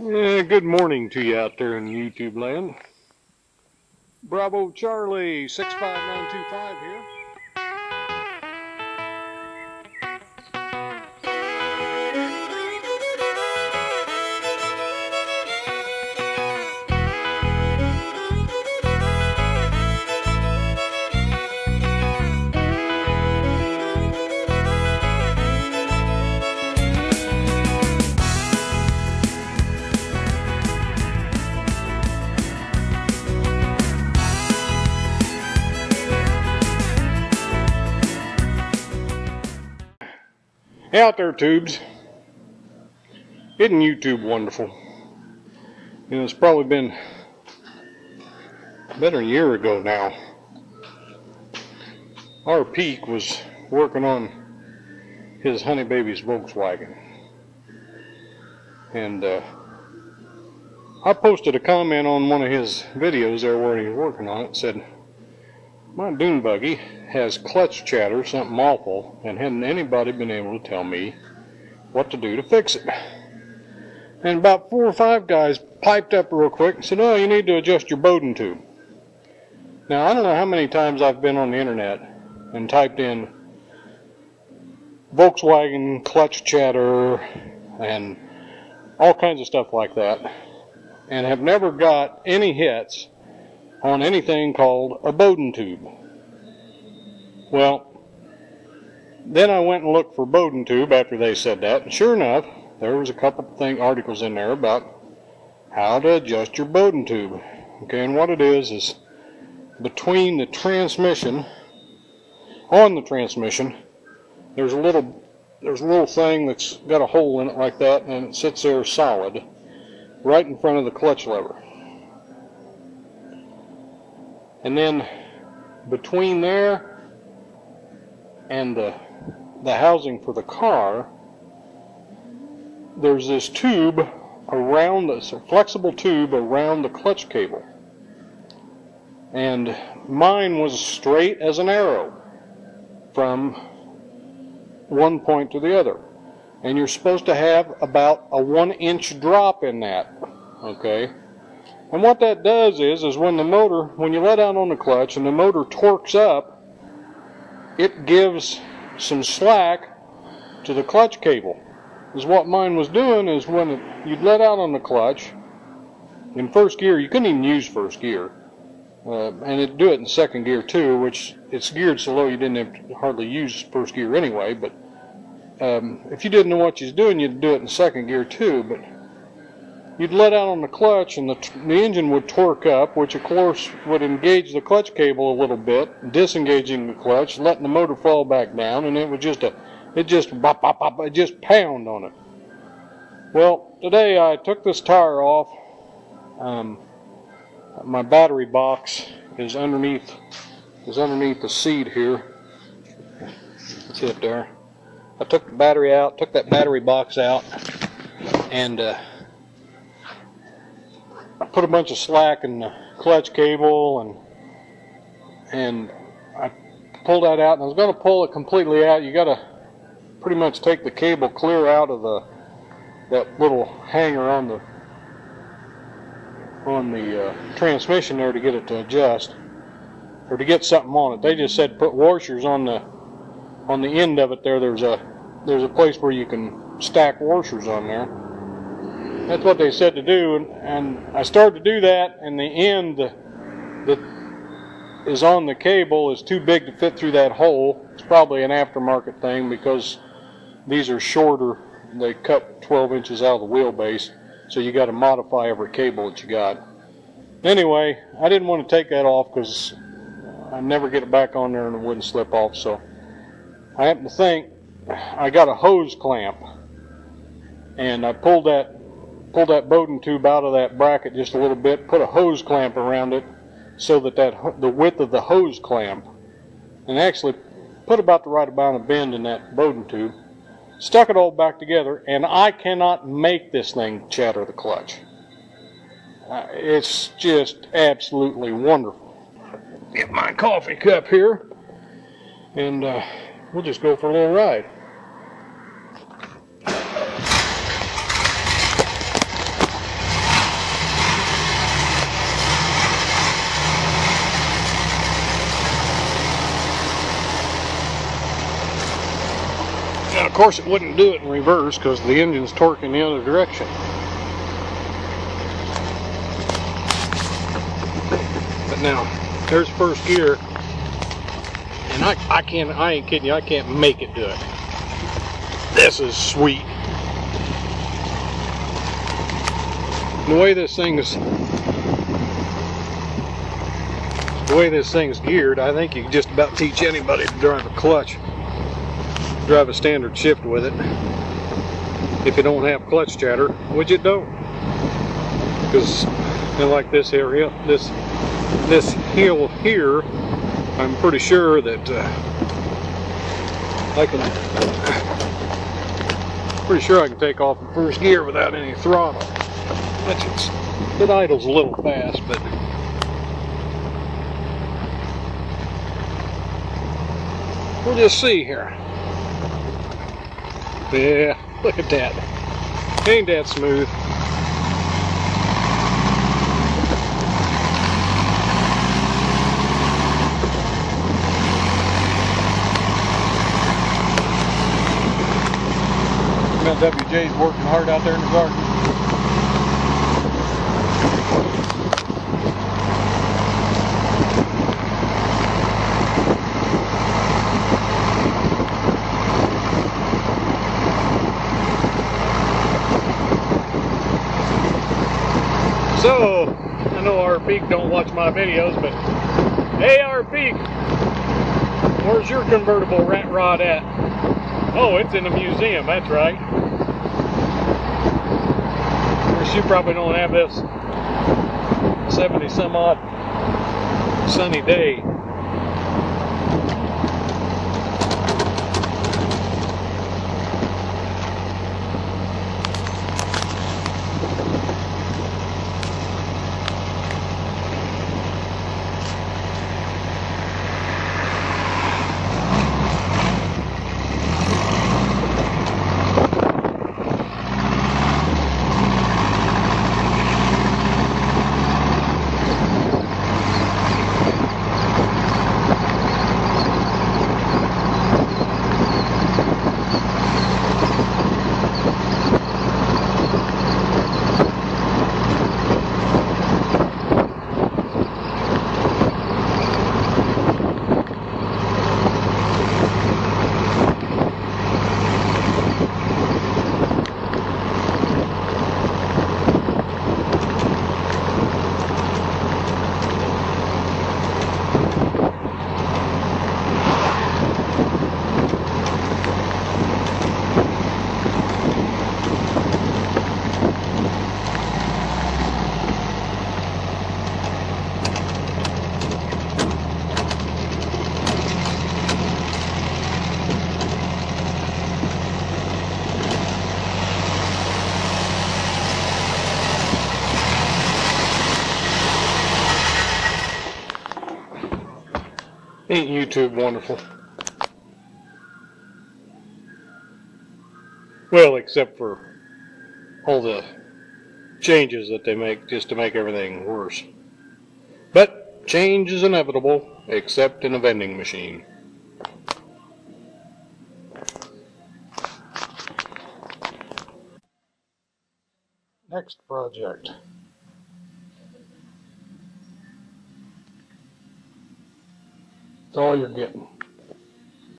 Yeah, good morning to you out there in YouTube land. Bravo Charlie 65925 here. Hey out there, tubes. Isn't YouTube wonderful? You know, it's probably been better than a year ago now. Our Peak was working on his honey baby's Volkswagen. And I posted a comment on one of his videos there where he was working on it. Said, my Dune Buggy has clutch chatter, something awful, and hadn't anybody been able to tell me what to do to fix it. And about 4 or 5 guys piped up real quick and said, oh, you need to adjust your Bowden tube. Now, I don't know how many times I've been on the internet and typed in Volkswagen clutch chatter and all kinds of stuff like that, and have never got any hits on anything called a Bowden tube. Well, then I went and looked for Bowden tube after they said that, and sure enough, there was a couple articles in there about how to adjust your Bowden tube. Okay, and what it is between the transmission, on the transmission, there's a little thing that's got a hole in it like that, and it sits there solid, right in front of the clutch lever. And then between there and the housing for the car, there's this tube around, it's a flexible tube around the clutch cable. And mine was straight as an arrow from one point to the other. And you're supposed to have about a 1-inch drop in that, okay? And what that does is when the motor, when you let out on the clutch and the motor torques up, it gives some slack to the clutch cable. Is what mine was doing is when you'd let out on the clutch, in first gear, you couldn't even use first gear. And it'd do it in second gear too, which it's geared so low you didn't have to hardly use first gear anyway, but if you didn't know what you was doing, you'd do it in second gear too. But you'd let out on the clutch and the engine would torque up, which of course would engage the clutch cable a little bit, disengaging the clutch, letting the motor fall back down, and it would just bop, bop, bop, it just pound on it. Well, today I took this tire off. My battery box is underneath the seat here. See it there. I took the battery out, took that battery box out, and I put a bunch of slack in the clutch cable, and I pulled that out, and I was going to pull it completely out. You got to pretty much take the cable clear out of that little hanger on the transmission there to get it to adjust, or to get something on it. They just said put washers on the end of it there. There's a place where you can stack washers on there. That's what they said to do, and I started to do that, and the end that is on the cable is too big to fit through that hole. It's probably an aftermarket thing because these are shorter. They cut 12 inches out of the wheelbase, so you got to modify every cable that you got. Anyway, I didn't want to take that off because I'd never get it back on there and it wouldn't slip off, so I happened to think I got a hose clamp, and I pulled that Bowden tube out of that bracket just a little bit, put a hose clamp around it so that the width of the hose clamp, and actually put about the right amount of bend in that Bowden tube, stuck it all back together, and I cannot make this thing chatter the clutch. It's just absolutely wonderful. Get my coffee cup here, and we'll just go for a little ride. Of course, it wouldn't do it in reverse because the engine's torquing the other direction. But now, there's first gear, and I ain't kidding you, I can't make it do it. This is sweet. The way this thing's geared, I think you can just about teach anybody to drive a clutch, drive a standard shift with it, if you don't have clutch chatter, which it don't. Because, like this area, this hill here, I'm pretty sure that I can take off in first gear without any throttle. It idles a little fast, but we'll just see here. Yeah, look at that. Ain't that smooth? WJ's working hard out there in the garden. So, I know RP don't watch my videos, but hey RP, where's your convertible rat rod at? Oh, it's in a museum, that's right. Of course, you probably don't have this 70 some odd sunny day. Ain't YouTube wonderful? Well, except for all the changes that they make just to make everything worse. But change is inevitable, except in a vending machine. Next project. That's all you're getting.